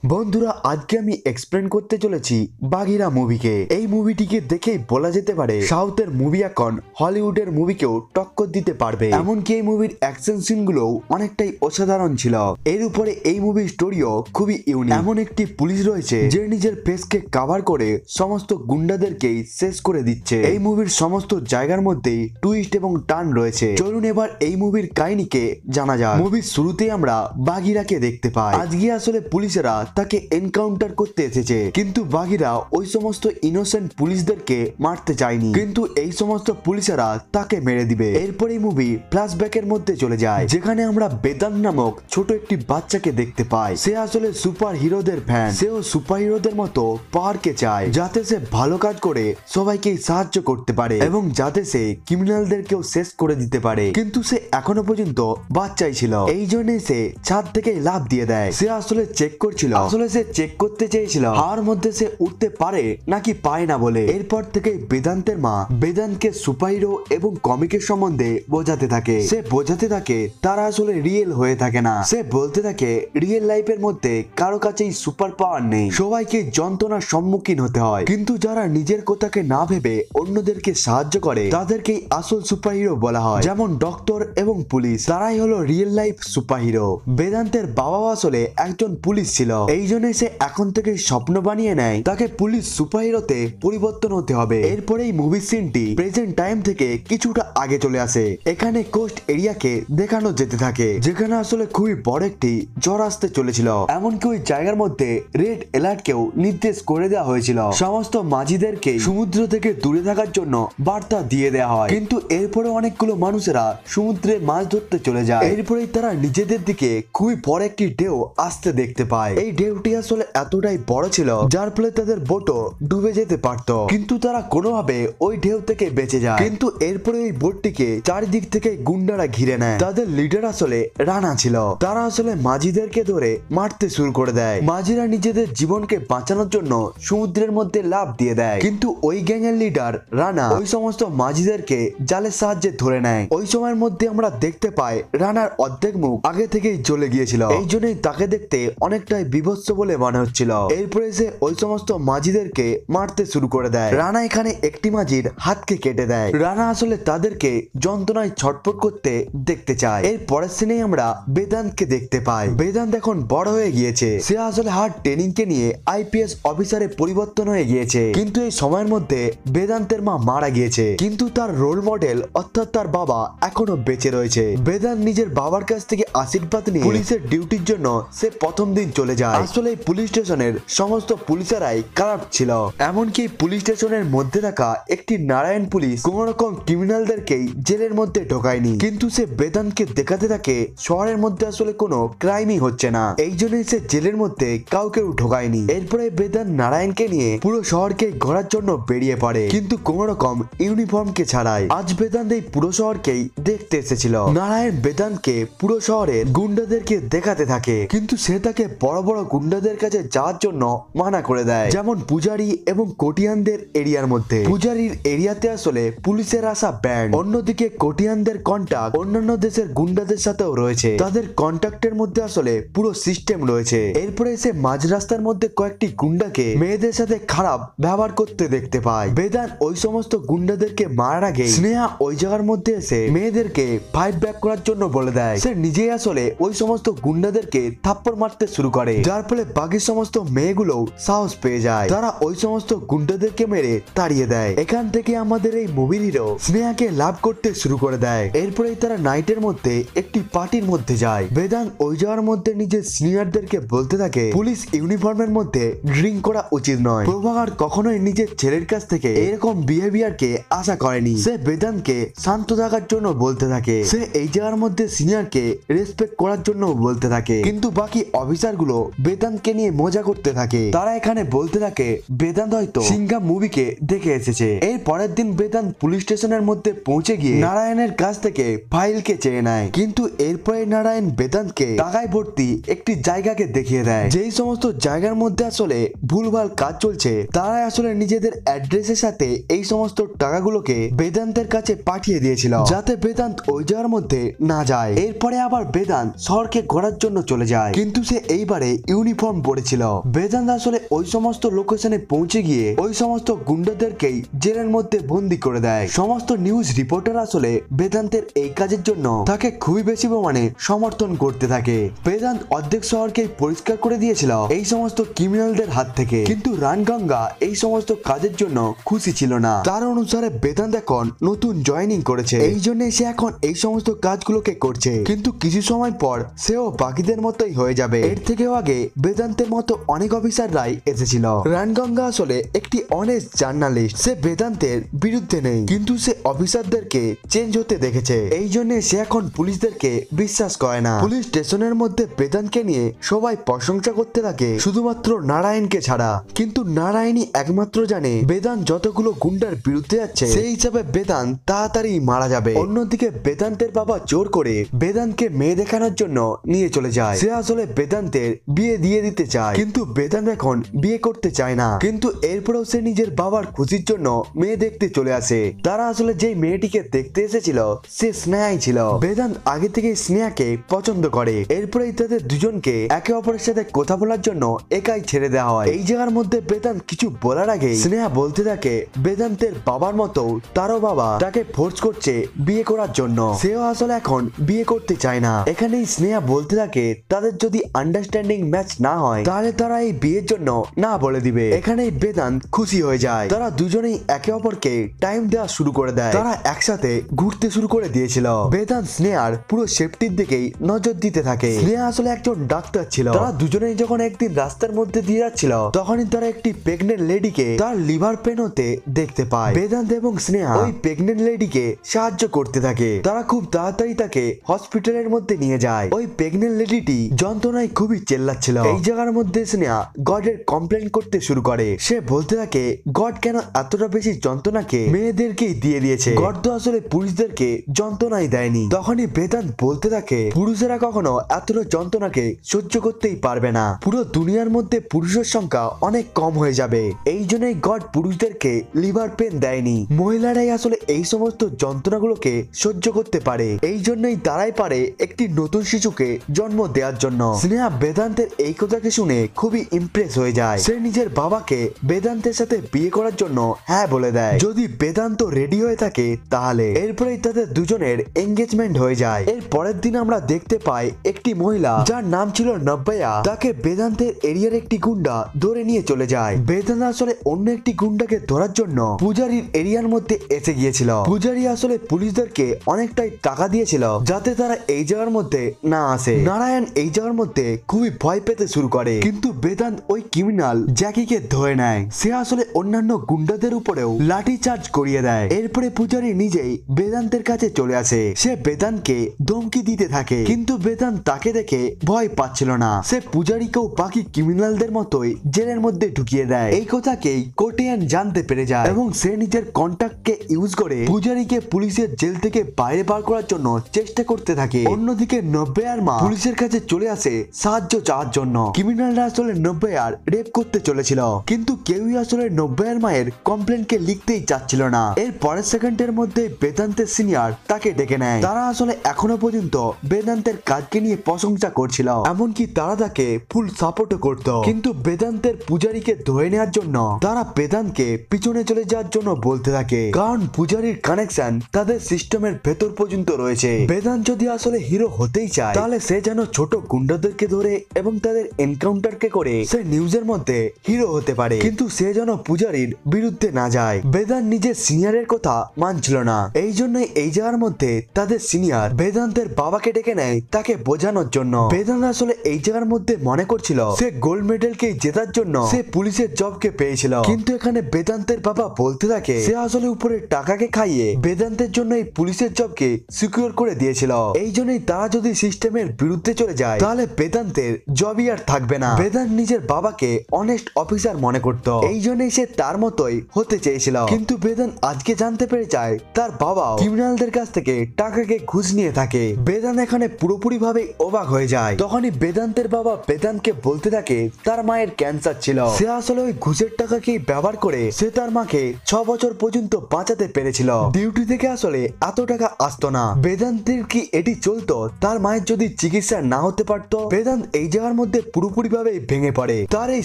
বন্ধুরা আজকে আমি এক্সপ্লেন করতে চলেছি বাঘিরা মুভিকে। এই মুভিটিকে দেখেই বলা যেতে পারে সাউথের মুভি এখন হলিউডের মুভিকেও টক্কর দিতে পারবে। এমনকি এই মুভির অ্যাকশন সিনগুলো অনেকটাই অসাধারণ ছিল। এর উপরে এই মুভির স্টোরিও খুবই ইউনিক। এমন একটি পুলিশ রয়েছে যে নিজের ফেসকে কভার করে সমস্ত গুন্ডাদেরকেই শেষ করে দিচ্ছে। এই মুভির সমস্ত জায়গার মধ্যেই টুইস্ট এবং টার্ন রয়েছে। চলুন এবার এই মুভির কাহিনীকে জানা যাক। মুভির শুরুতেই আমরা বাঘিরাকে দেখতে পাই। আজকে আসলে পুলিশেরা তাকে এনকাউন্টার করতে এসেছে, কিন্তু বাঘিরা ওই সমস্ত ইনোসেন্ট পুলিশদেরকে মারতে চায়নি, কিন্তু এই সমস্ত পুলিশেরা তাকে মেরে দিবে। এরপরেই মুভি ফ্ল্যাশব্যাকের মধ্যে চলে যায়, যেখানে আমরা বেদান্ত নামক ছোট একটি বাচ্চাকে দেখতে পাই। সে আসলে সুপার হিরোদের ফ্যান। সেও সুপার হিরোদের মতো পাওয়ারকে চায়, যাতে সে ভালো কাজ করে সবাইকে সাহায্য করতে পারে এবং যাতে সে ক্রিমিনালদেরকেও শেষ করে দিতে পারে। কিন্তু সে এখনো পর্যন্ত বাচ্চাই ছিল, এই জন্যই সে ছাদ থেকে লাফ দিয়ে দেয়। সে আসলে চেক করছিল, আসলে সে চেক করতে চেয়েছিল হাওয়ার মধ্যে সে উঠতে পারে নাকি পায় না বলে। এরপর থেকে বেদান্তের মা বেদান্তকে সুপারহিরো এবং কমিকের সম্বন্ধে বোঝাতে থাকে। সে বোঝাতে থাকে তারা আসলে রিয়েল হয়ে থাকে না। সে বলতে থাকে রিয়েল লাইফের মধ্যে কারো কাছেই সুপার পাওয়ার নেই, সবাইকে যন্ত্রণার সম্মুখীন হতে হয়। কিন্তু যারা নিজের কথাকে না ভেবে অন্যদেরকে সাহায্য করে তাদেরকেই আসল সুপারহিরো বলা হয়। যেমন ডক্টর এবং পুলিশ, তারাই হলো রিয়েল লাইফ সুপারহিরো। বেদান্তের বাবাও আসলে একজন পুলিশ ছিল, এই জন্য সে এখন থেকে স্বপ্ন বানিয়ে নেয় তাকে পুলিশ সুপারহিরোতে পরিবর্তন হতে হবে। এরপরেই মুভি সিনটি প্রেজেন্ট টাইম থেকে কিছুটা আগে চলে আসে। এখানে কোস্ট এরিয়াকে দেখানো যেতে থাকে, যেখানে আসলে খুবই বড় একটি ঝড় আসতে চলেছিল। এমনকি ওই জায়গার মধ্যে রেড অ্যালার্টকেও নির্দেশ করে দেওয়া হয়েছিল। সমস্ত মাঝিদেরকে সমুদ্র থেকে দূরে থাকার জন্য বার্তা দিয়ে দেওয়া হয়, কিন্তু এরপরে অনেকগুলো মানুষেরা সমুদ্রে মাছ ধরতে চলে যায়। এরপরেই তারা নিজেদের দিকে খুবই বড় একটি ঢেউ আসতে দেখতে পায়। এই ঢেউটি আসলে এতটাই বড় ছিল যার ফলে তাদের বোটও ডুবে যেতে পারত, কিন্তু তারা কোনোভাবে ওই ঢেউ থেকে বেঁচে যায়। কিন্তু এরপরে ওই বোটটিকে চারিদিক থেকে গুন্ডারা ঘিরে নেয়। তাদের লিডার আসলে রানা ছিল। তারা আসলে মাঝিদেরকে ধরে মারতে শুরু করে দেয়। মাঝিরা নিজেদের জীবনকে বাঁচানোর জন্য সমুদ্রের মধ্যে লাফ দিয়ে দেয়, কিন্তু ওই গ্যাং এর লিডার রানা ওই সমস্ত মাঝিদেরকে জালের সাহায্যে ধরে নেয়। ওই সময়ের মধ্যে আমরা দেখতে পাই রানার অর্ধেক মুখ আগে থেকেই জ্বলে গিয়েছিল, এই জন্যই তাকে দেখতে অনেকটাই বিভৎস বলে মনে হচ্ছিল। এরপরে সে ওই সমস্ত মাঝিদেরকে মারতে শুরু করে দেয়। রানা এখানে একটি মাঝির হাতকে কেটে দেয়। রানা আসলে তাদেরকে যন্ত্রণায় ছটফট করতে দেখতে চায়। এর পরের সিনেই আমরা বেদান্তকে দেখতে পাই। বেদান্ত এখন বড় হয়ে গিয়েছে। সে আসলে হার্ড ট্রেনিং কে নিয়ে আইপিএস অফিসারে পরিবর্তন হয়ে গিয়েছে, কিন্তু এই সময়ের মধ্যে বেদান্তের মা মারা গিয়েছে, কিন্তু তার রোল মডেল অর্থাৎ তার বাবা এখনো বেঁচে রয়েছে। বেদান্ত নিজের বাবার কাছ থেকে আশীর্বাদ নিয়ে পুলিশের ডিউটির জন্য সে প্রথম দিন চলে যায়। আসলে পুলিশ স্টেশনের সমস্ত পুলিশেরাই খারাপ ছিল, এমনকি পুলিশ স্টেশনের মধ্যে থাকা একটি নারায়ণ পুলিশ কোন রকম ক্রিমিনালদেরকেই জেলের মধ্যে ঢোকায়নি। কিন্তু সে বেদান্তকে দেখাতে থাকে শহরের মধ্যে আসলে কোনো ক্রাইমই হচ্ছে না, এই জন্যই সে জেলের মধ্যে কাউকেও ঢোকায়নি। এরপরে বেদান্ত নারায়ণকে নিয়ে পুরো শহরকে ঘোরার জন্য বেরিয়ে পড়ে, কিন্তু কোন রকম ইউনিফর্মকে ছাড়াই। আজ বেদান্ত এই পুরো শহরকেই দেখতে এসেছিল। নারায়ণ বেদান্তকে পুরো শহরের গুন্ডাদেরকে দেখাতে থাকে, কিন্তু সে তাকে বড় বড় গুন্ডাদের কাছে যাওয়ার জন্য মানা করে দেয়, যেমন পূজারি এবং কোটিয়ানদের এরিয়ার মধ্যে। পূজারির এরিয়াতে আসলে পুলিশের আসা ব্যান্ড, অন্যদিকে কোটিয়ানদের কন্টাক্ট অন্যান্য দেশের গুন্ডাদের সাথেও রয়েছে। তাদের কন্টাক্টের মধ্যে আসলে পুরো সিস্টেম রয়েছে। এরপরে সে মাঝ রাস্তার মধ্যে কয়েকটি গুন্ডাকে মেয়েদের সাথে খারাপ ব্যবহার করতে দেখতে পায়। বেদান্ত ওই সমস্ত গুন্ডাদেরকে মারার আগে স্নেহা ওই জায়গার মধ্যে এসে মেয়েদেরকে ফাইট ব্যাক করার জন্য বলে দেয়। সে নিজেই আসলে ওই সমস্ত গুন্ডাদেরকে থাপ্পড় মারতে শুরু করে, যার ফলে বাকি সমস্ত মেয়েগুলো সাহস পেয়ে যায়। তারা ওই সমস্ত গুন্ডাদেরকে মেরে তাড়িয়ে দেয়। এখান থেকে আমাদের এই মুভির হিরো স্নেহাকে লাভ করতে শুরু করে দেয়। এরপরেই তারা নাইটের মধ্যে একটি পার্টির মধ্যে যায়। বেদান্ত ওই জায়গার মধ্যে নিজের সিনিয়রদেরকে বলতে থাকে পুলিশ ইউনিফর্মের মধ্যে ড্রিঙ্ক করা উচিত নয়। প্রভাকর কখনোই নিজের ছেলের কাছ থেকে এরকম বিহেভিয়ারকে আশা করেনি। সে বেদান্তকে শান্ত থাকার জন্য বলতে থাকে। সে এই জায়গার মধ্যে সিনিয়রকে রেসপেক্ট করার জন্য বলতে থাকে, কিন্তু বাকি অফিসার গুলো বেদান্তকে নিয়ে মজা করতে থাকে। তারা এখানে বলতে থাকে বেদান্ত হয়তো সিংঘাম মুভিকে দেখে এসেছে। এর পরের দিন বেদান্ত পুলিশ স্টেশনের মধ্যে পৌঁছে গিয়ে নারায়ণের কাছ থেকে ফাইলকে চেয়ে নেয়, কিন্তু এরপরে নারায়ণ বেদান্তকে টাকায় ভর্তি একটি জায়গাকে দেখিয়ে দেয়। যেই সমস্ত জায়গার মধ্যে আসলে ভুলভাল কাজ চলছে, তারা আসলে নিজেদের অ্যাড্রেসের সাথে এই সমস্ত টাকাগুলোকে বেদান্তের কাছে পাঠিয়ে দিয়েছিল, যাতে বেদান্ত ওই জায়গার মধ্যে না যায়। এরপরে আবার বেদান্ত শহরকে ঘোরার জন্য চলে যায়, কিন্তু সে এইবারে ইউনিফর্ম পরেছিল। বেদান্ত আসলে ওই সমস্ত লোকেশনে পৌঁছে গিয়ে ওই সমস্ত গুন্ডাদেরকেই জেলের মধ্যে বন্দি করে দেয়। সমস্ত নিউজ রিপোর্টার আসলে বেদান্তের এই কাজের জন্য তাকে খুবই বেশি প্রমাণে সমর্থন করতে থাকে। বেদান্ত অর্ধেক শহরকে পরিষ্কার করে দিয়েছিল এই সমস্ত ক্রিমিনালদের হাত থেকে, কিন্তু রানগঙ্গা এই সমস্ত কাজের জন্য খুশি ছিল না। তার অনুসারে বেদান্ত এখন নতুন জয়েনিং করেছে, এই জন্য সে এখন এই সমস্ত কাজগুলোকে করছে। কিন্তু কিছু সময় পর সেও বাকিদের মতোই হয়ে যাবে। এর থেকেও আগে বেদান্তের মতো অনেক অফিসাররাই এসেছিল। রানগঙ্গা আসলে একটি অনেস্ট জার্নালিস্ট। সে বেদান্তের বিরুদ্ধে নেই, কিন্তু সে অফিসারদেরকে চেঞ্জ হতে দেখেছে, এই জন্য সে এখন পুলিশদেরকে বিশ্বাস করে না। পুলিশ স্টেশনের মধ্যে বেদান্তকে নিয়ে সবাই প্রশংসা করতে থাকে, শুধুমাত্র নারায়ণকে ছাড়া। কিন্তু নারায়ণই একমাত্র জানে বেদান্ত যতগুলো গুন্ডার বিরুদ্ধে যাচ্ছে সেই হিসাবে বেদান্ত তাড়াতাড়ি মারা যাবে। অন্যদিকে বেদান্তের বাবা জোর করে বেদান্তকে মেয়ে দেখানোর জন্য নিয়ে চলে যায়। সে আসলে বেদান্তের বিয়ে দিয়ে দিতে চায়, কিন্তু বেদান্ত এখন বিয়ে করতে চায় না। কিন্তু এরপরেও সে নিজের বাবার খুশির জন্য মেয়ে দেখতে চলে আসে। তারা আসলে যেই মেয়েটিকে দেখতে এসেছিল সে স্নেহাই ছিল। বেদান্ত আগে থেকে স্নেহাকে পছন্দ করে। এরপরেই তাদের দুজনকে একে অপরের সাথে কথা বলার জন্য একাই ছেড়ে দেওয়া হয়। এই জায়গার মধ্যে বেদান্ত কিছু বলার আগে স্নেহা বলতে থাকে বেদান্তের বাবার মতো তারও বাবা তাকে ফোর্স করছে বিয়ে করার জন্য। সেও আসলে এখন বিয়ে করতে চায় না। এখানেই স্নেহা বলতে থাকে তাদের যদি আন্ডারস্ট্যান্ডিং ম্যাচ না হয় তাহলে তারা এই বিয়ের জন্য না বলে দিবে। এখানেই বেদান্ত খুশি হয়ে যায়। তারা দুজনেই একে অপরকে টাইম দেওয়া শুরু করে দেয়। তারা একসাথে ঘুরতে শুরু করে দিয়েছিল। বেদান্ত স্নেহার পুরো সেফটির দিকেই নজর দিতে থাকে। স্নেহা আসলে একজন ডাক্তার ছিল। তারা দুজনেই যখন একদিন রাস্তার মধ্যে দিয়ে যাচ্ছিল তখনই তারা একটি প্রেগনেন্ট লেডিকে তার লিভার পেন হতে দেখতে পায়। বেদান্ত এবং স্নেহা ওই প্রেগনেন্ট লেডিকে সাহায্য করতে থাকে। তারা খুব তাড়াতাড়ি তাকে হসপিটালের মধ্যে নিয়ে যায়। ওই প্রেগনেন্ট লেডিটি যন্ত্রণায় খুবই চেল্লাচ্ছিল। এই জায়গার মধ্যে স্নেহা গডের কমপ্লেন করতে শুরু করে। সে বলতে থাকে গড কেন এতটা বেশি যন্ত্রণাকে মেয়েদেরকেই দিয়ে দিয়েছে, গড তো আসলে পুরুষদেরকে যন্ত্রণাই দেয়নি। তখনই বেদান্ত বলতে থাকে পুরুষেরা কখনো এতটা যন্ত্রণাকে সহ্য করতেই পারবে না, পুরো দুনিয়ার মধ্যে পুরুষের সংখ্যা অনেক কম হয়ে যাবে, এই জন্যই গড পুরুষদেরকে লিভার পেন দেয়নি। মহিলারাই আসলে এই সমস্ত যন্ত্রণাগুলোকে সহ্য করতে পারে, এই জন্যই তারাই পারে একটি নতুন শিশুকে জন্ম দেওয়ার জন্য। স্নেহা বেদান্তের এই কথাকে শুনে খুবই ইমপ্রেস হয়ে যায়। সে নিজের বাবাকে বেদান্তের সাথে বিয়ে করার জন্য হ্যাঁ বলে দেয়, যদি বেদান্ত রেডি হয়ে থাকে তাহলে। এরপরেই তাদের দুজনের এঙ্গেজমেন্ট হয়ে যায়। এর পরের দিন আমরা দেখতে পাই একটি মহিলা যার নাম ছিল নব্বায়া, তাকে বেদান্তের এরিয়ার একটি গুন্ডা ধরে নিয়ে চলে যায়। বেদান্ত আসলে অন্য একটি গুন্ডাকে ধরার জন্য পূজারীর এরিয়ার মধ্যে এসে গিয়েছিল। পূজারী আসলে পুলিশদেরকে অনেকটাই টাকা দিয়েছিল যাতে তারা এই জায়গার মধ্যে না আসে। নারায়ণ এই জায়গার মধ্যে খুবই ভয় পেতে শুরু করে, কিন্তু বেদান্ত ওই ক্রিমিনাল জ্যাকিকে ধরে নেয়। সে আসলে অন্যান্য গুন্ডাদের উপরেও লাঠি চার্জ করিয়ে দেয়। এরপরে পূজারী নিজেই বেদান্তের কাছে চলে আসে। সে বেদান্তকে ধমকি দিতে থাকে, কিন্তু বেদান্ত তাকে দেখে ভয় পাচ্ছিল না। সে পূজারীকেও বাকি ক্রিমিনালদের মতোই জেলের মধ্যে ঢুকিয়ে দেয়। এই কথাকেই কোটিয়ান জানতে পেরে যায় এবং সে নিজের কন্টাক্টকে ইউজ করে পূজারীকে পুলিশের জেল থেকে বাইরে বার করার জন্য চেষ্টা করতে থাকে। অন্যদিকে নব্বায়ার মা পুলিশের কাছে চলে আসে সাহায্য চাওয়ার জন্য। ক্রিমিনালরা আসলে নব্বায়ার রেপ করতে চলেছিল, কিন্তু কেউই আসলে নব্বায়ার মায়ের কমপ্লেনকে লিখতেই চাচ্ছিল না। এর পরের সেকেন্ডের মধ্যে বেদান্তের সিনিয়র তাকে ডেকে নেয়। তারা আসলে এখনো পর্যন্ত বেদান্তের কাজকে নিয়ে প্রশংসা করছিল, এমনকি তারা তাকে ফুল সাপোর্টও করত। কিন্তু বেদান্তের পূজারীকে ধরে নেওয়ার জন্য তারা বেদান্তকে পিছনে চলে যাওয়ার জন্য বলতে থাকে, কারণ পূজারীর কানেকশন তাদের সিস্টেমের ভেতর পর্যন্ত রয়েছে। বেদান্ত যদি আসলে হিরো হতেই চায় তাহলে সে যেন ছোট গুন্ডাদেরকে ধরে এবং তাদের এনকাউন্টারকে করে সে নিউজের মধ্যে হিরো হতে পারে, কিন্তু সে যেন পূজারীর বিরুদ্ধে না যায়। বেদান্ত নিজের সিনিয়রের কথা মানছিল না, এই জন্যই এই জায়গার মধ্যে তাদের সিনিয়র বেদান্তের বাবাকে ডেকে নেয় তাকে বোঝানোর জন্য। বেদান্ত আসলে এই জায়গার মধ্যে মনে করছিল সে গোল্ড মেডেলকে জেতার জন্য সে পুলিশের জবকে পেয়েছিল, কিন্তু এখানে বেদান্তের বাবা বলতে থাকে সে আসলে উপরে টাকাকে খাইয়ে বেদান্তের জন্য এই পুলিশের জবকে সিকিউর করে দিয়েছিল, এই জন্যই তারা যদি সিস্টেমের বিরুদ্ধে চলে যায় তাহলে বেদান্তের জবই আর থাকবে না। বেদান্ত নিজের বাবাকে অনেস্ট অফিসার মনে করত, এই জন্যই সে তার মতোই হতে চেয়েছিল, কিন্তু বেদান্ত আজকে জানতে পেরে যায় তার বাবা ক্রিমিনালদের কাছ থেকে টাকাকে ঘুষ নিয়ে থাকে। বেদান্ত এখানে পুরোপুরি ভাবে অবাক হয়ে যায়। তখনই বেদান্তের বাবা বেদান্তকে বলতে থাকে তার মায়ের ক্যান্সার ছিল, সে আসলে ওই ঘুষের টাকাকেই ব্যবহার করে সে তার মাকে 6 বছর পর্যন্ত বাঁচাতে পেরেছিল। ডিউটি থেকে আসলে এত টাকা আসতো না। বেদান্তের কি এটি চলতো তার মায়ের যদি চিকিৎসা না হতে পারতো? বেদান্ত এই জায়গার মধ্যে পুরোপুরিভাবে ভেঙে পড়ে। তার এই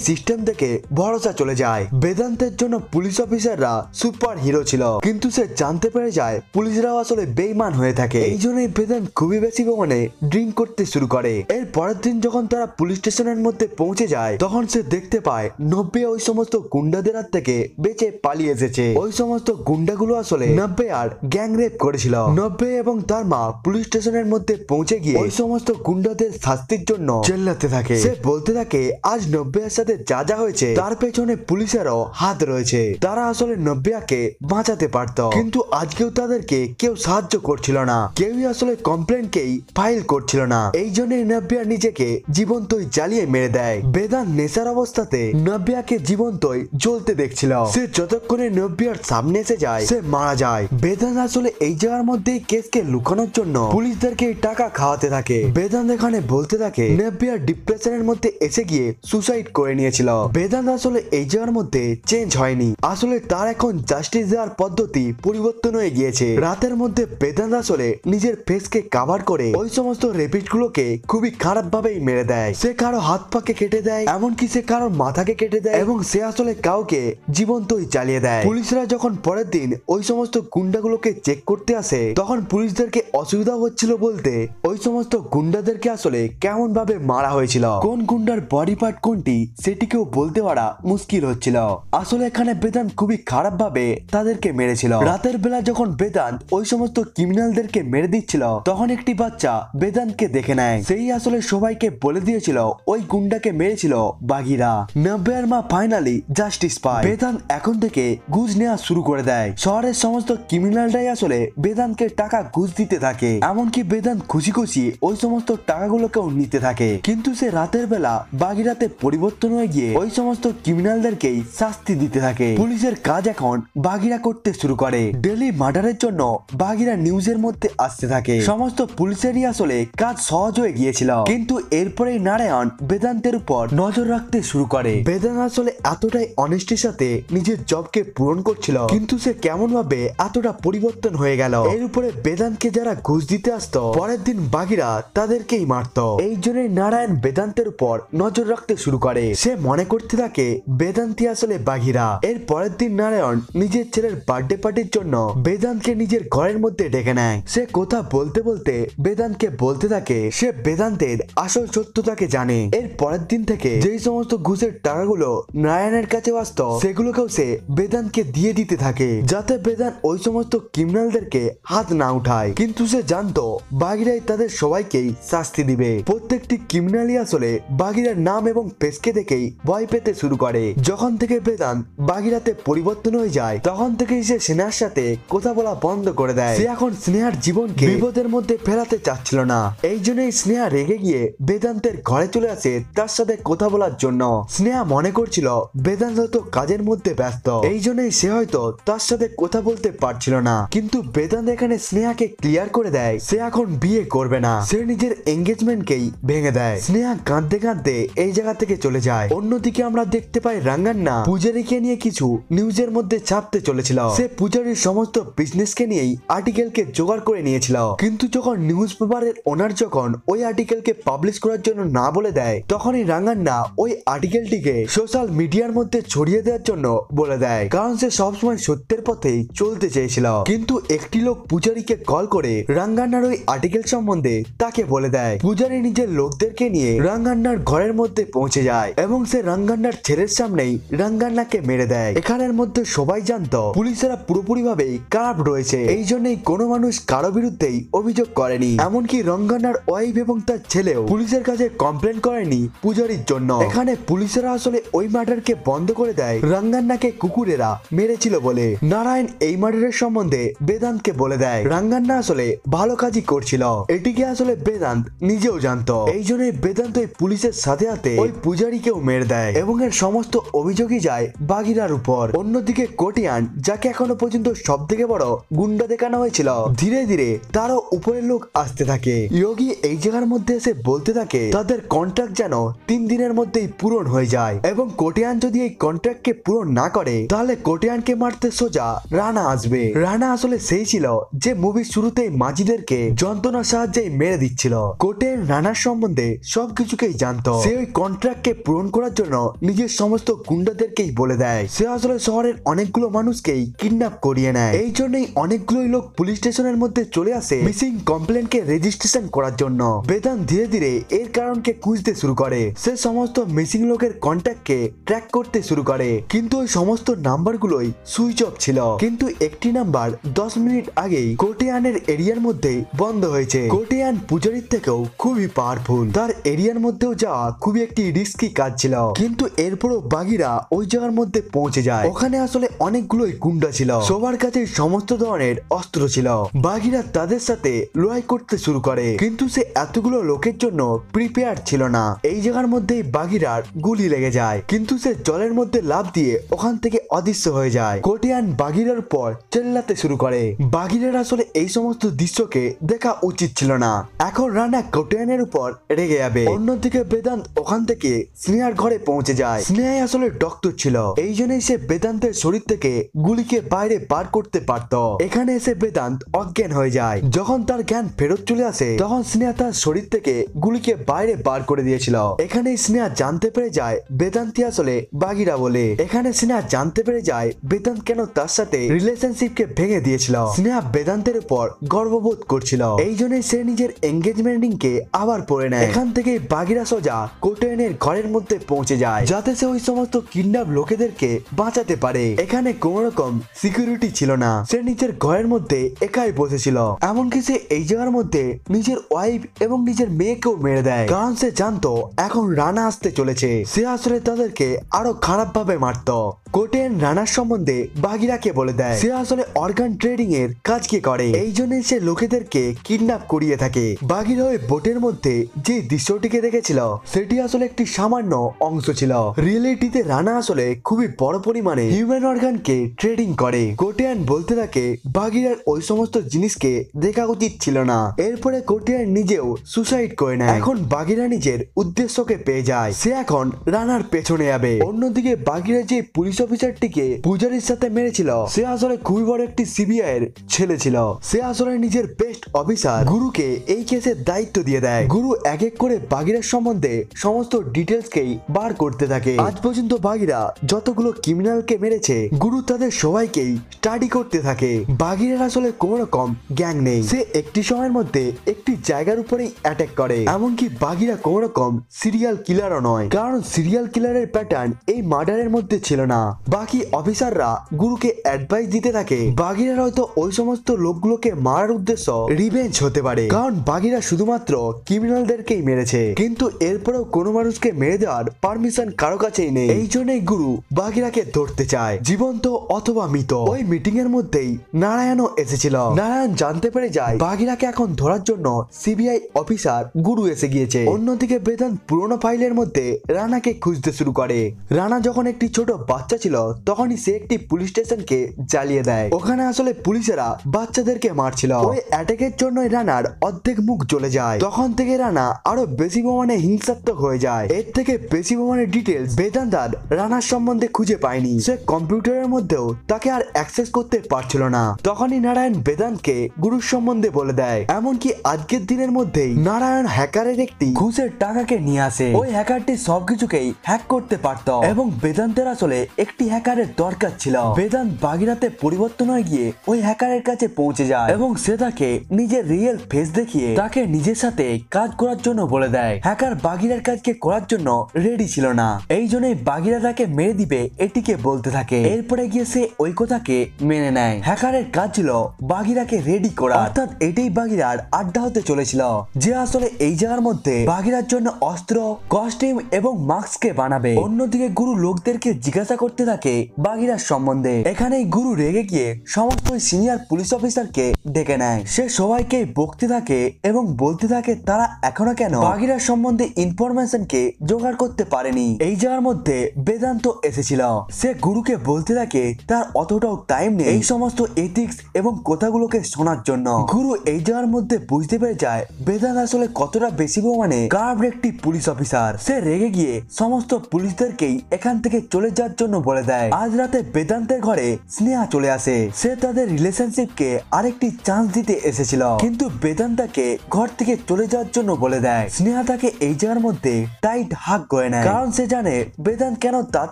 সিস্টেম থেকে ভরসা চলে যায়। বেদান্তের জন্য পুলিশ অফিসাররা সুপার হিরো ছিল, কিন্তু সে জানতে পেরে যায় পুলিশরাও আসলে বেঈমান হয়ে থাকে। এই জন্যই বেদান্ত খুবই বেশি পরিমাণে ড্রিঙ্ক করতে শুরু করে। এর পরের দিন যখন তারা পুলিশ স্টেশনের মধ্যে পৌঁছে যায়, তখন সে দেখতে পায় নব্বে ওই সমস্ত গুন্ডাদের হাত থেকে বেঁচে পালিয়ে এসেছে। ওই সমস্ত গুন্ডাগুলো আসলে নব্বে আর গ্যাং রেপ করেছিল। নব্বে এবং তার মা পুলিশ স্টেশনের মধ্যে পৌঁছে গিয়ে ওই সমস্ত গুন্ডাদের শাস্তির জন্য চেল্লাতে থাকে। সে বলতে থাকে আজ নব্বের সাথে যা যা হয়েছে তার পেছনে পুলিশেরও হাত রয়েছে। তারা আসলে নব্বেয়াকে বাঁচাতে পারত, কিন্তু আজকেও তাদেরকে কেউ সাহায্য করছিল না। কেউই আসলে কমপ্লেনকেই ফাইল করছিল না। এই জন্যই নব্বেয়া নিজেকে জীবন্তই জ্বালিয়ে মেরে দেয়। বেদান্ত নেশার অবস্থাতে নব্বেয়াকে জীবন্তই জ্বলতে দেখছিল। সে যতক্ষণে নব্বেয়ার সামনে এসে যায় সে মারা যায়। বেদান্ত আসলে এই জায়গার মধ্যে কেসকে লুকানোর জন্য পুলিশদেরকে টাকা খাওয়াতে থাকে। বেদান্ত এখানে বলতে থাকে নব্বেয়ার ডিপ্রেশনের মধ্যে এসে গিয়ে সুসাইড করে নিয়েছিল। বেদান্ত আসলে এই জায়গার মধ্যে চেঞ্জ হয়নি। আসলে তার এখন জাস্টিস দেওয়ার পদ্ধতি পরিবর্তন হয়ে গিয়েছে। রাতের মধ্যে বেদান্ত আসলে নিজের ফেসকে কাভার করে ওই সমস্ত রেপিড গুলোকে খুবই খারাপ ভাবেই মেরে দেয়। সে কারো হাত পাকে কেটে দেয়, এমনকি সে কারো মাথাকে কেটে দেয়, এবং সে আসলে কাউকে জীবন্তই চালিয়ে দেয়। পুলিশরা যখন পরের দিন ওই সমস্ত গুন্ডাগুলোকে চেক করতে আসে, তখন পুলিশদেরকে অসুবিধা হচ্ছিল বলতে ওই সমস্ত গুন্ডাদেরকে আসলে কেমন ভাবে মারা হয়েছিল, কোন গুন্ডার বডি পার্ট কোনটি সেটিকেও বলতে পারা মুশকিল হচ্ছিল। আসলে এখানে বেদান্ত খুবই খারাপ ভাবে তাদেরকে মেরেছিল। রাতের বেলা যখন বেদান্ত ওই সমস্ত ক্রিমিনালদেরকে মেরে দিচ্ছিল, তখন একটি বাচ্চা বেদান্তকে দেখে নেয়। সেই আসলে সবাইকে বলে দিয়েছিল ওই গুন্ডাকে মেরেছিল বাঘিরা। নব্বের মা ফাইনালি জাস্টিস পায়। বেদান্ত এখন থেকে ঘুষ নেওয়া শুরু করে দেয়। শহরের সমস্ত ক্রিমিনালরাই আসলে বেদান্তকে টাকা ঘুষ দিতে থাকে। এমনকি বেদান্ত খুশি খুশি ওই সমস্ত টাকাগুলোকেও নিতে থাকে। কিন্তু সে রাতের বেলা বাঘিরাতে পরিবর্তন হয়ে গিয়ে ওই সমস্ত ক্রিমিনালদেরকেই শাস্তি দিতে থাকে। পুলিশের কাজ এখন বাঘিরা করতে শুরু করে। ডেলি মার্ডারের জন্য বাঘিরা নিউজের মধ্যে আসতে থাকে। সমস্ত পুলিশেরই আসলে কাজ সহজ হয়ে গিয়েছিল, কিন্তু এরপরেই নারায়ণ বেদান্তের উপর নজর রাখতে শুরু করে। বেদান্ত আসলে এতটাই অনেস্টির সাথে নিজের জবকে পূরণ করছিল, কিন্তু সে কেমন ভাবে এতটা পরিবর্তন হয়ে গেল। এর উপরে বেদান্তকে যারা ঘুষ দিতে আসতো, পরের দিন বাঘিরা তাদেরকেই মারত। এই জন্যই নারায়ণ বেদান্তের উপর নজর রাখতে শুরু করে। সে মনে করতে থাকে বেদান্তি আসলে বাঘিরা। এর পরের দিন নারায়ণ নিজের ছেলের বার্থডে পার্টির জন্য বেদান্তকে নিজের ঘরের মধ্যে ডেকে নেয়। সে কথা বলতে বলতে বেদান্তকে বলতে থাকে সে বেদান্তের আসল সত্যতাকে জানে। এর পরের দিন থেকে যেই সমস্ত ঘুষের টাকাগুলো নারায়ণের কাছে আসতো, সেগুলোকেও সে বেদান্তকে দিয়ে দিতে থাকে, যাতে বেদান্ত ওই সমস্ত ক্রিমিনালদেরকে হাত না উঠায়। কিন্তু সে জানতো বাঘিরাই তাদের সবাইকেই শাস্তি দিবে। প্রত্যেকটি ক্রিমিনালই আসলে বাঘিরার নাম এবং ফেসকে দেখেই ভয় পেতে শুরু করে। যখন থেকে বেদান্ত বাঘিরাতে পরিবর্তন হয়ে যায়, তখন থেকেই সে স্নেহার সাথে কথা বলা বন্ধ করে দেয়। সে এখন স্নেহার জীবনকে বিপদের মধ্যে ফেরাতে চাচ্ছিল না। এই জন্যই স্নেহা রেগে গিয়ে বেদান্তের ঘরে চলে আসে তার সাথে কথা বলার জন্য। স্নেহা মনে করছিল বেদান্ত হয়তো কাজের মধ্যে ব্যস্ত, এই জন্যই সে হয়তো তার সাথে কথা বলতে পারছিল না। কিন্তু বেদান্ত এখানে স্নেহাকে ক্লিয়ার করে দেয় সে এখন বিয়ে করবে না। সে নিজের এঙ্গেজমেন্টকেই ভেঙে দেয়। স্নেহা কাঁদতে কাঁদতে এই জায়গা থেকে চলে যায়। অন্যদিকে আমরা দেখতে পাই রাঙ্গান্না পূজারীকে নিয়ে কিছু নিউজের মধ্যে ছাপতে চলেছিল। সে পূজারীর সমস্ত বিজনেসকে নিয়েই আর্টিকেলকে জোগাড় করে নিয়েছিল, কিন্তু যখন নিউজ পেপারের ওনার যখন ওই আর্টিকেলকে পাবলিশ করার জন্য না বলে দেয়, তখনই রাঙ্গান্না ওই আর্টিকেলটিকে সোশ্যাল মিডিয়ার মধ্যে ছড়িয়ে দেওয়ার জন্য বলে দেয়, কারণ সে সবসময় সত্যের পথেই চলতে চেয়েছিল। কিন্তু একটি লোক পূজারীকে কল করে রাঙ্গান্নার ওই আর্টিকেল সম্বন্ধে তাকে বলে দেয়। পূজারী নিজের লোকদেরকে নিয়ে রাঙ্গান্নার ঘরের মধ্যে পৌঁছে যায় এবং সে রাঙ্গান্নার ছেলের সামনেই রাঙ্গান্নাকে মেরে দেয়। এখানের মধ্যে সবাই জানতো পুলিশেরা পুরোপুরি ভাবেই কারাপ্ট রয়েছে, এই জন্যই কোনো মানুষ কারো বিরুদ্ধেই অভিযোগ করেনি। এমনকি রাঙ্গান্নার ওয়াইফ এবং তার ছেলেও পুলিশের কাছে কমপ্লেন করেনি পূজারীর জন্য। এখানে পুলিশেরা আসলে ওই মার্ডারকে বন্ধ করে দেয় রাঙ্গান্নাকে কুকুরেরা মেরেছিল বলে। নারায়ণ এই মার্ডারের সম্বন্ধে বেদান্তকে বলে দেয় রাঙ্গান্না আসলে ভালো কাজই করছিল, এটিকে আসলে বেদান্ত নিজেও জানতো। এই জন্যই বেদান্ত ওই পুলিশের সাথে সাথে ওই পূজারীকেও মেরে দেয় এবং এর সমস্ত অভিযোগই যায় বাঘিরার উপর। অন্যদিকে কোটিয়ান, যাকে এখনো পর্যন্ত সব থেকে বড় গুন্ডা দেখানো হয়েছিল, ধীরে ধীরে তারও উপরের লোক আসতে থাকে। ইয়োগি এই জায়গার মধ্যে এসে বলতে থাকে তাদের কন্ট্রাক্ট যেন 3 দিনের মধ্যেই পূরণ হয়ে যায়, এবং কোটিয়ান যদি এই কন্ট্রাক্টকে পূরণ না করে তাহলে কোটিয়ানকে মারতে সোজা রানা আসবে। রানা আসলে সেই ছিল যে মুভির শুরুতেই মাঝিদেরকে যন্ত্রণার সাহায্যে মেরে দিচ্ছিল। কোটের রানার সম্বন্ধে সব সবকিছুকেই জানতো। সে ওই কন্ট্রাক্টকে পূরণ করার জন্য নিজের সমস্ত গুন্ডাদেরকেই বলে দেয়। সে আসলে শহরের অনেকগুলো মানুষকেই কিডন্যাপ করিয়ে নেয়। এই জন্যই অনেকগুলোই লোক পুলিশ স্টেশনের মধ্যে চলে আসে মিসিং কমপ্লেনকে রেজিস্ট্রেশন করার জন্য। বেদান্ত ধীরে ধীরে এর কারণকে খুঁজতে শুরু করে। সে সমস্ত মিসিং লোকের কন্ট্যাক্টকে ট্র্যাক করতে শুরু করে, কিন্তু ওই সমস্ত নাম্বারগুলোই সুইচ অফ ছিল। কিন্তু একটি নাম্বার 10 মিনিট আগেই কোটিয়ানের এরিয়ার মধ্যে বন্ধ হয়েছে। কোটিয়ান পূজারীর থেকেও খুবই পাওয়ারফুল, তার এরিয়ার মধ্যেও যাওয়া খুবই একটি রিস্কি কাজ ছিল। কিন্তু এরপরও বাগিরা ওই জায়গার মধ্যে পৌঁছে যায়। ওখানে আসলে অনেকগুলোই গুন্ডা ছিল, সবার কাছে সমস্ত ধরনের অস্ত্র ছিল। বাগিরা তাদের সাথে লড়াই করতে শুরু করে, কিন্তু সে এতগুলো লোকের জন্য প্রিপেয়ার ছিল না। এই জায়গার মধ্যেই বাগিরার গুলি লেগে যায়, কিন্তু সে জলের মধ্যে লাফ দিয়ে ওখান থেকে অদৃশ্য হয়ে যায়। কোটিয়ান বাগিরার পর চেল্লাতে শুরু করে। বাগিরার আসলে এই সমস্ত দৃশ্যকে দেখা উচিত ছিল না। এখন রানা কোটিয়ানের উপর রেগে যাবে। অন্যদিকে বেদান্ত ওখান থেকে স্নেহার ঘরে পৌঁছে যায়। স্নেহাই আসলে ডক্টর ছিল, এই জন্যই সে বেদান্তের শরীর থেকে গুলিকে বাইরে বার করতে পারত। এখানে এসে বেদান্ত অজ্ঞান হয়ে যায়। যখন তার জ্ঞান ফেরত চলে আসে তখন স্নেহা তার শরীর থেকে গুলিকে বাইরে বার করে দিয়েছিল। এখানে স্নেহা জানতে পেরে যায় বেদান্তি আসলে বাগিরা বলে। এখানে স্নেহা জানতে পেরে যায় বেদান্ত কেন তার সাথে রিলেশনশিপকে ভেঙে দিয়েছিল। স্নেহা বেদান্তের উপর গর্ববোধ করছিল, এই জন্যই সে নিজের এঙ্গেজমেন্ট রিংকে আবার পরে নেয়। এখান থেকে বাগিরা সোজা কোটিয়ানের ঘরের মধ্যে পৌঁছে যায়, যাতে সে ওই সমস্ত কিডন্যাপ লোকেদেরকে বাঁচাতে পারে। এখানে কোন রকম সিকিউরিটি ছিল না, সে নিজের ঘরের মধ্যে একাই বসেছিল। এমনকি সে এই জায়গার মধ্যে নিজের ওয়াইফ এবং নিজের মেয়েকেও মেরে দেয়, কারণ সে জানতো এখন রানা আসতে চলেছে। সে আসলে তাদেরকে আরো খারাপ ভাবে মারত। কোটিয়ান রানার সম্বন্ধে বাগিরাকে বলে দেয় সে আসলে অর্গান ট্রেডিং এর কাজ কি করে, এই জন্যই সে লোকেদেরকে কিডন্যাপ করিয়ে থাকে। বাগিরা ওই বোটের মধ্যে যে দৃশ্যটিকে দেখেছিল সেটি আসলে একটি সামান্য অংশ ছিল। রিয়েলিটিতে রানা আসলে খুবই বড় পরিমাণে হিউম্যান অর্গানকে ট্রেডিং করে। কোটিয়ান বলতে থাকে বাগিরার ওই সমস্ত জিনিসকে দেখা উচিত ছিল না। এরপরে কোটিয়ান নিজেও সুসাইড করে নেয়। এখন বাগিরা নিজের উদ্দেশ্যকে পেয়ে যায়, সে এখন রানার পেছনে যাবে। অন্যদিকে বাগিরা যে পুলিশ অফিসারটিকে পূজারীর সাথে মেরেছিল সে আসলে খুবই বড় একটি সিবিআই এর ছেলে ছিল। সে আসলে নিজের বেস্ট অফিসার গুরুকে এই কেসের দায়িত্ব দিয়ে দেয়। গুরু এক এক করে বাগিরার সম্বন্ধে সমস্ত ডিটেলসকেই বার করতে থাকে। আজ পর্যন্ত বাগিরা যতগুলো ক্রিমিনালকে মেরেছে গুরু তাদের সবাইকেই স্টাডি করতে থাকে। বাগিরার আসলে কোন রকম গ্যাং নেই, সে একটি সময়ের মধ্যে একটি জায়গার উপরেই অ্যাটাক করে। এমনকি বাগিরা কোন রকম সিরিয়াল কিলারও নয়, কারণ সিরিয়াল কিলারের প্যাটার্ন এই মার্ডারের মধ্যে ছিল না। বাকি অফিসাররা গুরুকে অ্যাডভাইস দিতে থাকে বাগিরার হয়তো ওই সমস্ত লোকগুলোকে মারার উদ্দেশ্য রিভেঞ্জ হতে পারে, কারণ বাগিরা শুধুমাত্র ক্রিমিনালদেরকেই মেরেছে, কিন্তু এরপরেও কোনো মানুষকে মেরে দেওয়ার পারমিশন কারো কাছেই নেই। এই জন্যই গুরু বাগিরাকে ধরতে চায়, জীবন্ত অথবা মৃত। ওই মিটিং এর মধ্যেই নারায়ণও এসেছিল। নারায়ণ জানতে পেরে যায় বাগিরাকে এখন ধরার জন্য সিবিআই অফিসার গুরু এসে গিয়েছে। অন্যদিকে বেদান্ত পুরোনো ফাইলের মধ্যে রানাকে খুঁজতে শুরু করে। রানা যখন একটি ছোট বাচ্চা ছিল তখনই সে একটি পুলিশ স্টেশনকে জ্বালিয়ে দেয়। ওখানে আসলে পুলিশেরা বাচ্চাদেরকে মারছিল। ওই অ্যাটাকের জন্যই রানার অর্ধেক মুখ জ্বলে যায়। তখন থেকে রানা আরো বেশি পরিমাণে হিংসাত্মক হয়ে যায়। এর থেকে বেশি পরিমাণে ডিটেলস বেদান্ত আর রানার সম্বন্ধে খুঁজে পায়নি। সে কম্পিউটারের মধ্যেও তাকে আর অ্যাক্সেস করতে পারছিল না। তখনই নারায়ণ বেদান্তকে গুরুর সম্বন্ধে বলে দেয়। এমনকি আজকের দিনের মধ্যেই নারায়ণ হ্যাকারের একটি ঘুষের টাকাকে নিয়ে আসে। ওই হ্যাকারটি সবকিছুকেই হ্যাক করতে পারত এবং বেদান্তের আসলে একটি হ্যাকারের দরকার ছিল। বেদান্ত বাগিরাতে পরিবর্তন হয়ে গিয়ে ওই হ্যাকারের কাছে পৌঁছে যায় এবং সে তাকে নিজের রিয়েল ফেস দেখিয়ে তাকে নিজের সাথে কাজ করার জন্য বলে দেয়। হ্যাকার বাগিরার কাজকে করার জন্য রেডি ছিল না, এই জন্যই বাগিরা তাকে মেরে দিবে এটিকে বলতে থাকে। এরপরে গিয়ে সে ওই কথাকে মেনে নেয়। হ্যাকারের কাজ ছিল বাগিরাকে রেডি করা, অর্থাৎ এটাই বাগিরার আড্ডা হতে চলেছিল, যে আসলে এই জায়গার মধ্যে বাগিরার জন্য অস্ত্র, কস্টিউম এবং মাস্ককে বানাবে। অন্যদিকে গুরু লোকদেরকে জিজ্ঞাসা করতে থাকে বাগিরার সম্বন্ধে। এখানেই গুরু রেগে গিয়ে সমস্ত সিনিয়র পুলিশ অফিসারকে ডেকে নেয়। সে সবাইকে বকতে থাকে এবং বলতে থাকে তারা এখনো কেন বাগিরার সম্বন্ধে ইনফরমেশনকে জোগাড় করতে পারেনি। এই জায়গার মধ্যে বেদান্ত এসেছিল। সে গুরুকে বলতে থাকে তার অতটাও টাইম নেই এই সমস্ত এথিক্স এবং কথাগুলোকে শোনার জন্য। গুরু এই জায়গার মধ্যে বুঝতে পেরে যায় বেদান্ত আসলে কতটা বেশি পরিমাণে কার্ভড একটি পুলিশ অফিসার। সে রেগে গিয়ে সমস্ত পুলিশদেরকেই এখান থেকে চলে যাওয়ার জন্য বলে দেয়। আজ রাতে বেদান্তের ঘরে স্নেহা চলে আসে। সে তাদের রিলেশনশিপকে আরেকটি চান্স দিতে এসেছিল, কিন্তু বেদান্ত তাকে ঘর থেকে চলে যাওয়ার জন্য বলে দেয়। স্নেহা তাকে এই জায়গার মধ্যে টাইট হাগ করে নেয়, কারণ সে জানে বেদান্ত কেন তার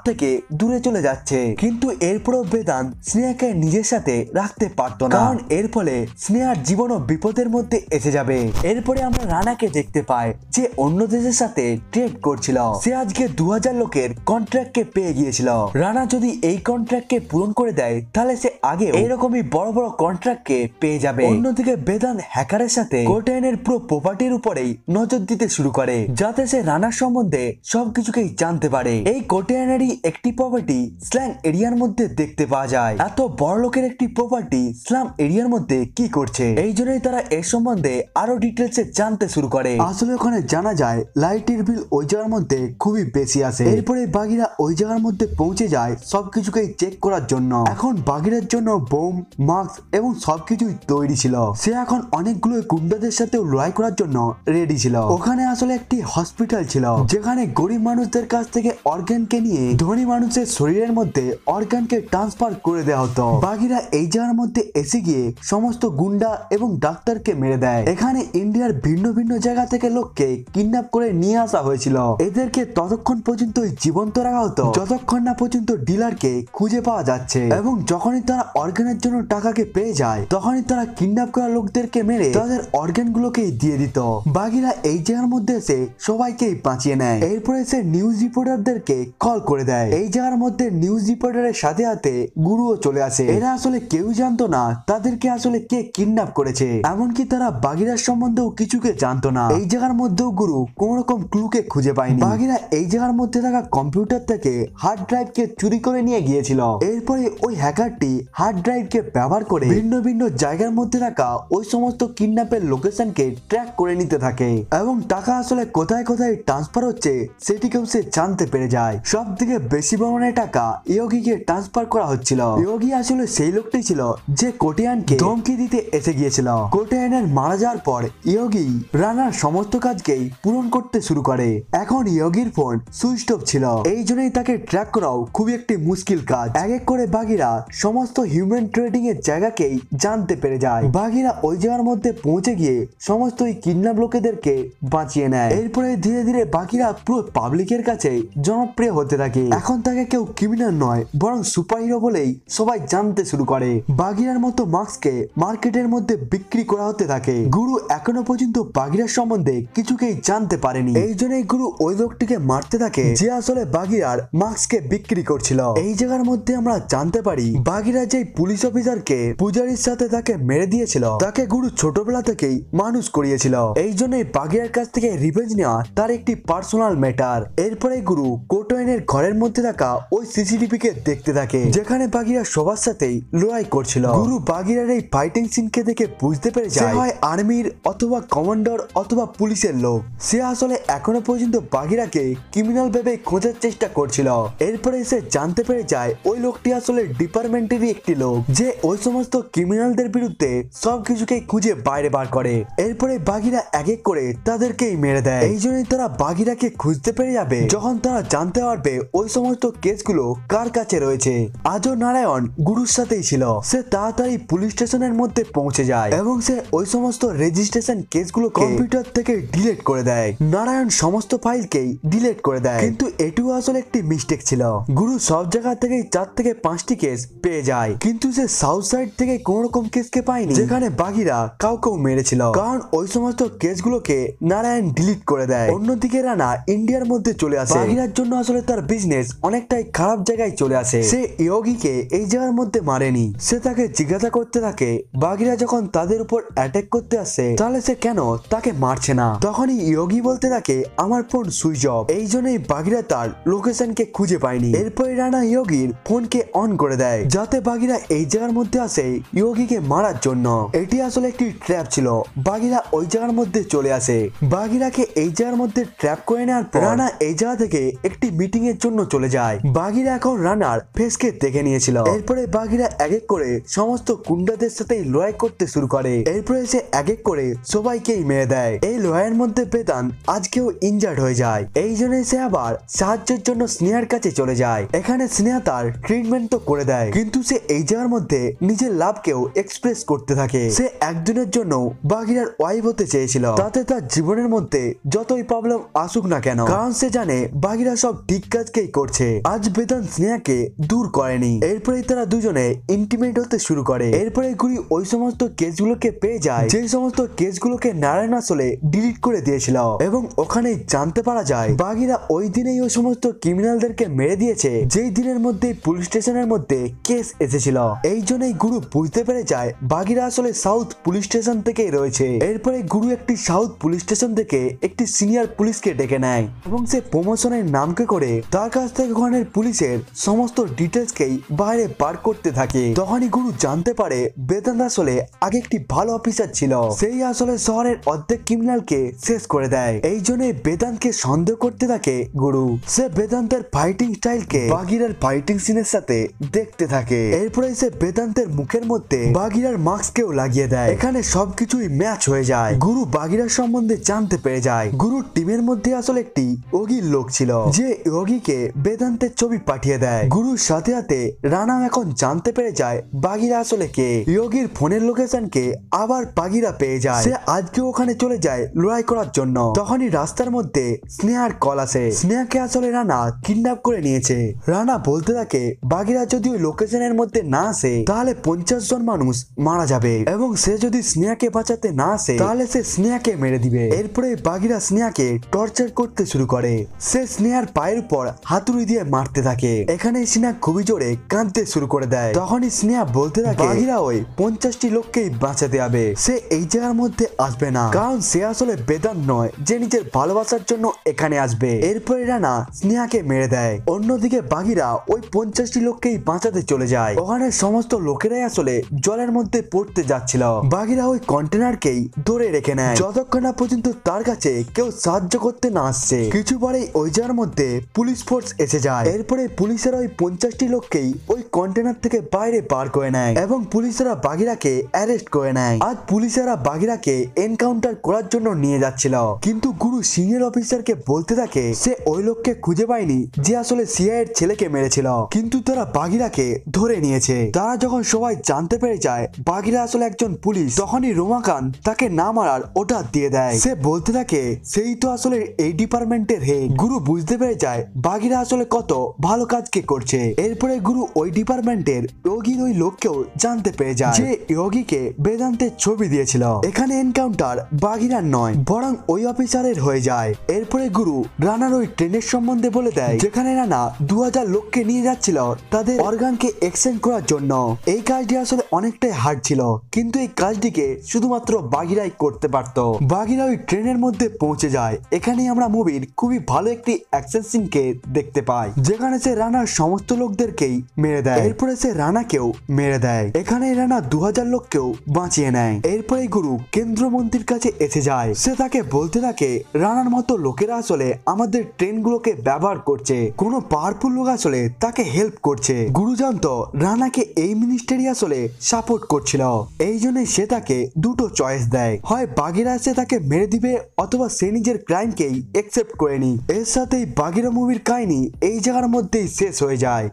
থেকে দূরে চলে যাচ্ছে। কিন্তু এরপরও বেদান্ত স্নেহাকে নিজের সাথে রাখতে পারতো না, কারণ এর ফলে স্নেহার জীবনও বিপদের মধ্যে এসে যাবে। এরপরে আমরা রানাকে দেখতে পাই, যে অন্য দেশের সাথে ট্রেড করছিল। সে আজকে 2000 লোকের কন্ট্রাক্টকে পেয়ে গিয়েছিল। রানা যদি এই কন্ট্রাক্টকে পূরণ করে দেয়, তাহলে সে আগে এরকমই বড় বড় কন্ট্রাক্টকে পেয়ে যাবে। অন্যদিকে বেদান্ত হ্যাকারের সাথে কোটায়নের পুরো প্রপার্টির উপরেই নজর দিতে শুরু করে, যাতে সে রানার সম্বন্ধে সবকিছুকেই জানতে পারে। এই কোটায়নেরই একটি প্রপার্টি স্ল্যাং এরিয়ার মধ্যে দেখতে পাওয়া যায়। এত বড় লোকের একটি প্রপার্টি স্ল্যাম এরিয়ার মধ্যে কি করছে, এই জন্যই তারা এর সম্বন্ধে আরো ডিটেলসে জানতে শুরু করে। আসলে ওখানে জানা যায় লাইটের বিল ওই জায়গার মধ্যে খুবই বেশি আসে। এরপরে বাগিরা ওই জায়গার মধ্যে পৌঁছে যায় সবকিছুকেই চেক করার জন্য। এখন বাগিরার জন্য বোম, মাস্ক এবং সবকিছুই তৈরি ছিল। সে এখন অনেকগুলো গুন্ডাদের সাথে লড়াই করার জন্য রেডি ছিল। ওখানে আসলে একটি হসপিটাল ছিল, যেখানে গরিব মানুষদের কাছ থেকে অর্গানকে নিয়ে ধনী মানুষের শরীরের মধ্যে অর্গানকে ট্রান্সফার করে দেওয়া হতো। বাগিরা এই জায়গার মধ্যে এসে গিয়ে সমস্ত গুন্ডা এবং ডাক্তারকে মেরে দেয়। এখানে ইন্ডিয়ার ভিন্ন ভিন্ন জায়গা থেকে লোককে কিডন্যাপ করে নিয়ে আসা হয়েছিল। এদেরকে ততক্ষণ পর্যন্ত জীবন্ত রাখা হতো যতক্ষণ না পর্যন্ত ডিলারকে খুঁজে পাওয়া যাচ্ছে, এবং যখনই তারা অর্গানের জন্য টাকাকে পেয়ে যায়, তখনই তারা কিডন্যাপ করা লোকদেরকে মেরে তাদের অর্গান গুলোকে দিয়ে দিত। বাগিরা এই জায়গার মধ্যে এসে সবাইকেই বাঁচিয়ে নেয়। এরপরে সে নিউজ রিপোর্টারদেরকে কল করে দেয়। এই জায়গার মধ্যে নিউজ রিপোর্টারের সাথে সাথে গুরুও চলে আসে। এরা আসলে কেউ জানতো না তাদেরকে আসলে কে কিডন্যাপ করেছে, এমনকি তারা বাগিরার সম্বন্ধেও কিছুকে জানতো না। এই জায়গার মধ্যেও গুরু কোন রকম ক্লুকে খুঁজে পায়নি। বাগিরা এই জায়গার মধ্যে থাকা কম্পিউটার থেকে হার্ড ড্রাইভ কে চুরি করে নিয়ে গিয়েছিল। এরপরে ওই হ্যাকারটি হার্ড ড্রাইভ কে ব্যবহার করে ভিন্ন ভিন্ন জায়গার মধ্যে রাখা ওই সমস্ত কিডন্যাপের লোকেশনকে ট্র্যাক করে নিতে থাকে, এবং টাকা আসলে কোথায় কোথায় ট্রান্সফার হচ্ছে সেটিকেও সে জানতে পেরে যায়। সব থেকে বেশি পরিমাণে টাকা ইয়োগিকে ট্রান্সফার করা হচ্ছিল। ইয়োগি আসলে সেই লোকটি ছিল যে কোটিয়ানকে ধমকি দিতে এসে গিয়েছিল। কোটিয়ানের মারা যাওয়ার পর ইয়োগি রানার সমস্ত কাজকেই পূরণ করতে শুরু করে। এখন ইয়োগির ফোন সুইচ অফ ছিল, এই জন্যই তাকে ট্র্যাক করাও খুবই একটি মুশকিল কাজ। এক এক করে বাগিরা সমস্ত হিউম্যান ট্রেডিং এর জায়গাকেই জানতে পেরে যায়। বাগিরা ওই জায়গার মধ্যে পৌঁছে গিয়ে সমস্ত ওই কিডন্যাপ লোকেদেরকে বাঁচিয়ে নেয়। এরপরে ধীরে ধীরে বাকিরা পুরো পাবলিকের কাছে জনপ্রিয় হতে থাকে। এখন তাকে কেউ ক্রিমিনাল নয়, বরং সুপার হিরো বলেই সবাই জানতে শুরু করে। বাগিরার মতো মাস্ককে মার্কেটের মধ্যে বিক্রি করা হতে থাকে। গুরু এখনো পর্যন্ত বাগিরার সম্বন্ধে কিছুকেই জানতে পারেনি, এই জন্যই গুরু ওই লোকটিকে মারতে থাকে যে আসলে বাগিরার মাস্ককে বিক্রি করছিল। এই জায়গার মধ্যে আমরা জানতে পারি বাগিরা যে পুলিশ অফিসারকে পূজারীর সাথে তাকে মেরে দিয়েছিল, তাকে গুরু ছোটবেলা থেকেই মানুষ করিয়েছিল। এই জন্যই বাগিরার কাছ থেকে রিভেঞ্জ নেওয়া তার একটি পার্সোনাল ম্যাটার। এরপরে গুরু কোটোয়েনের ঘরের মধ্যে থাকা ওই সিসিটিভি কে দেখতে থাকে, যেখানে বাগিরা সবার সাথেই লড়াই করছিল। গুরু বাগিরার এই ফাইটিং সিনকে দেখে বুঝতে পেরে যায় হয় আর্মির অথবা কমান্ডার অথবা পুলিশের লোক। সে আসলে এখনো পর্যন্ত বাগিরাকে ক্রিমিনাল ভেবে খোঁজার চেষ্টা করছিল। এরপরে সে জানতে পেরে যায় ওই লোকটি আসলে ডিপার্টমেন্টেরই একটি লোক, যে ওই সমস্ত ক্রিমিনালদের বিরুদ্ধে সবকিছুকে খুঁজে বাইরে বার করে। এরপরে বাগিরা এক এক করে তাদেরকেই মেরে দেয়। এই জন্যই তারা বাগিরাকে খুঁজতে পেরে যাবে যখন তারা জানতে পারবে ওই সমস্ত কেসগুলো কার কাছে রয়েছে। আজও নারায়ণ গুরুর সাথেই ছিল। সে তাড়াতাড়ি পুলিশ স্টেশনের মধ্যে পৌঁছে যায় এবং সে ওই সমস্ত রেজিস্ট্রেশন কেসগুলো কম্পিউটার থেকে ডিলিট করে দেয়। নারায়ণ সমস্ত ফাইলকেই ডিলিট করে দেয়, কিন্তু এটিও আসলে একটি মিস্টেক ছিল। গুরু সব জায়গা থেকেই 4 থেকে 5টি কেস পেয়ে যায়, কিন্তু সে সাউথ সাইড থেকে কোন রকম কেসকে পায়নি যেখানে বাগিরা কাউকেও মেরেছিল, কারণ ওই সমস্ত কেসগুলোকে নারায়ণ ডিলিট করে দেয়। অন্যদিকে রানা ইন্ডিয়ার মধ্যে চলে আসে। বাগিরার জন্য আসলে তার বিজনেস অনেকটাই খারাপ জায়গায় চলে আসে। সে ইয়োগিকে এই জায়গার মধ্যে মারেনি। সে তাকে জিজ্ঞাসা করতে থাকে বাগিরা যখন তাদের উপর অ্যাটাক করতে আসে তাহলে সে কেন তাকে মারছে না। তখনই ইয়োগি বলতে থাকে আমার ফোন সুইচ অফ, এই জন্যই বাগিরা তার লোকেশনকে খুঁজে পায়নি। এরপরে রানা ইয়োগির ফোনকে অন করে দেয় যাতে বাগিরা এই জায়গার মধ্যে আসে ইয়োগিকে মারার জন্য। এটি আসলে একটি ট্র্যাপ ছিল। বাগিরা ওই জায়গার মধ্যে চলে আসে। বাগিরাকে এই জায়গার মধ্যে ট্র্যাপ করে নেওয়ার পর রানা এই জায়গা থেকে একটি মিটিং এর জন্য চলে যায়। বাগিরা এখন রানার ফেসকে দেখে নিয়েছিল। এরপরে বাগিরা এক এক করে সমস্ত গুন্ডাদের সাথে লড়াই করতে শুরু করে। এরপরে সে এক এক করে সবাইকেই মেরে দেয়। এই লড়াইয়ের মধ্যে বেদান্ত আজকেও ইনজার্ড হয়ে যায়। এই জন্য সে আবার সাহায্যের জন্য স্নেহার কাছে চলে যায়। যায়। এখানে স্নেহা তার ট্রিটমেন্ট তো করে দেয়, কিন্তু সে এই জায়গার মধ্যে নিজের লাভকেও এক্সপ্রেস করতে থাকে। সে একদিনের জন্য বাঘিরার ওয়াইফ হতে চেয়েছিল, তাতে তার জীবনের মধ্যে যতই প্রবলেম আসুক না কেন, কারণ সে জানে বাঘিরা সব ঠিক কাজকেই করছে। আজ বেদান্ত স্নেহাকে দূর করেনি। এরপরে তারা দুজনে ইন্টিমেট হতে শুরু করে। এরপরে গুরি ওই সমস্ত কেসগুলোকে পেয়ে যায় যে সমস্ত কেসগুলোকে নারায়ণ আসলে ডিলিট করে দিয়েছিল, এবং ওখানে জানতে পারা যায় বাঘিরা ওই দিনেই ওই সমস্ত ক্রিমিনালদেরকে মেরে দিয়েছে যেই দিনের মধ্যে পুলিশ স্টেশনের মধ্যে কেস এসেছিল। এই জন্যই গুরু বুঝতে পেরে যায় বাঘিরা আসলে সাউথ পুলিশ স্টেশন থেকেই রয়েছে। এরপরে গুরু একটি সাউথ পুলিশ স্টেশন থেকে একটি সিনিয়র পুলিশকে ডেকে নেয় এবং সে প্রমোশনের নামকে করে তার কাছ থেকে ওখানের পুলিশের সমস্ত ডিটেলসকেই বাইরে বার করতে থাকে। তখনই গুরু জানতে পারে বেদান্ত আসলে আগে একটি ভালো অফিসার ছিল, সেই আসলে শহরের অর্ধেক ক্রিমিনালকে শেষ করে দেয়। এই জন্য বেদান্তকে সন্দেহ করতে থাকে গুরু। সে বেদান্তের ফাইটিং স্টাইলকে বাঘিরার ফাইটিং সিনের সাথে দেখতে থাকে। এরপরে সে বেদান্তের মুখের মধ্যে বাঘিরার মাস্ককেও লাগিয়ে দেয়। এখানে সবকিছুই ম্যাচ হয়ে যায়। গুরু বাঘিরার সম্বন্ধে জানতে পেরে যায় গুরুর টিমের মধ্যে আসলে একটি যোগীর লোক ছিল যে যোগীকে বেদান্তের ছবি পাঠিয়ে দেয়। গুরুর সাথে সাথে রানাও এখন জানতে পেরে যায় বাঘিরা আসলে কে। যোগীর ফোনের লোকেশনকে আবার বাঘিরা পেয়ে যায়। সে আজকে ওখানে চলে যায় লড়াই করার জন্য। তখনই রাস্তার মধ্যে স্নেহার কল আসে। স্নেহাকে আসলে রানা কিডন্যাপ করে নিয়েছে। রানা বলতে থাকে বাঘিরা যদি ওই লোকেশনের মধ্যে না আসে তাহলে 50 জন মানুষ মারা যাবে, এবং সে যদি স্নেহাকে বাঁচাতে না আসে তাহলে সে স্নেহাকে মেরে দিবে। এরপরে বাঘিরা স্নেহাকে টর্চার করতে শুরু করে। সে স্নেহার পায়ের উপর হাতুড়ি দিয়ে মারতে থাকে। এখানে স্নেহা খুবই জোরে কাঁদতে শুরু করে দেয়। তখনই স্নেহা বলতে থাকে বাঘিরা ওই 50টি লোককেই বাঁচাতে হবে, সে এই জায়গার মধ্যে আসবে না, কারণ সে আসলে বেদান্ত নয় যে নিজের ভালোবাসার জন্য এখানে আসবে। এরপরে রানা স্নেহাকে মেরে দেয়। অন্যদিকে বাঘিরা ওই 50টি লোককেই বাঁচাতে চলে যায়। ওখানে সমস্ত লোকেরাই আসলে জলের মধ্যে পড়তে যাচ্ছিল। বাঘিরা ওই কন্টেনারকেই ধরে রেখে নেয় যতক্ষণ না পর্যন্ত তার কাছে কেউ সাহায্য করতে না আসছে। কিছু পরেই ওই জায়গার মধ্যে পুলিশ ফোর্স এসে যায়। এরপরে পুলিশের ওই 50টি লোককেই ওই কন্টেনার থেকে বাইরে বার করে নেয় এবং পুলিশেরা বাঘিরাকে অ্যারেস্ট করে নেয়। আজ পুলিশেরা বাঘিরাকে এনকাউন্টার করার জন্য নিয়ে যাচ্ছিল, কিন্তু গুরু সিনিয়র অফিসারকে বলতে থাকে সে ওই লোককে খুঁজে পায়নি যে আসলে সিআই এর ছেলেকে মেরেছিল, কিন্তু তারা বাঘিরাকে ধরে নিয়েছে। তারা যখন সবাই জানতে পেরে যায় বাঘিরা আসলে একজন পুলিশ, তখনই রোমাকান্ত তাকে না মারার অর্ডার দিয়ে দেয়। সে বলতে থাকে সেই তো আসলে এই ডিপার্টমেন্টের হেড। গুরু বুঝতে পেরে যায় বাঘিরা আসলে কত ভালো কাজকে করছে। এরপরে গুরু ওই ডিপার্টমেন্টের যোগীর ওই লোককেও জানতে পেরে যায় যে যোগীকে বেদান্তের ছবি দিয়েছিল। এখানে এনকাউন্টার বাঘিরার নয় বরং ওই অফিসারের হয়ে যায়। এরপরে গুরু রানার ওই ট্রেনের সম্বন্ধে বলে দেয় যেখানে রানা 2000 লোককে নিয়ে যাচ্ছিল তাদের অর্গানকে এক্সচেঞ্জ করার জন্য। এই কাজটি আসলে অনেকটাই হার্ড ছিল, কিন্তু এই কাজটিকে শুধুমাত্র বাঘিরাই করতে পারত। বাঘিরা ওই ট্রেনের মধ্যে পৌঁছে যায়। এখানেই আমরা মুভির খুবই ভালো একটি অ্যাকশন সিনকে দেখতে পাই, যেখানে সে রানার সমস্ত লোকদেরকেই মেরে দেয়। এরপরে সে রানাকেও মেরে দেয়। এখানে রানা 2000 লোককেও বাঁচিয়ে নেয়। এরপরে গুরু কেন্দ্রমন্ত্রীর কাছে এসে যায়। সে তাকে বলতে থাকে রানার মতো লোকেরা আসলে আমাদের ট্রেনগুলোকে ব্যবহার করছে, কোনো পাওয়ারফুল লোক আসলে তাকে হেল্প করছে। গুরু জানতো রানাকে এই মিনিস্টারি আসলে সাপোর্ট করছিল, এই জন্য সে তাকে দুটো চয়েস দেয়, হয় বাঘিরা সে তাকে মেরে দিবে অথবা সে নিজের ক্রাইমকেই একসেপ্ট করে নি। এর সাথেই বাঘিরা মুভির কাহিনী এই জায়গার মধ্যেই শেষ হয়ে যায়।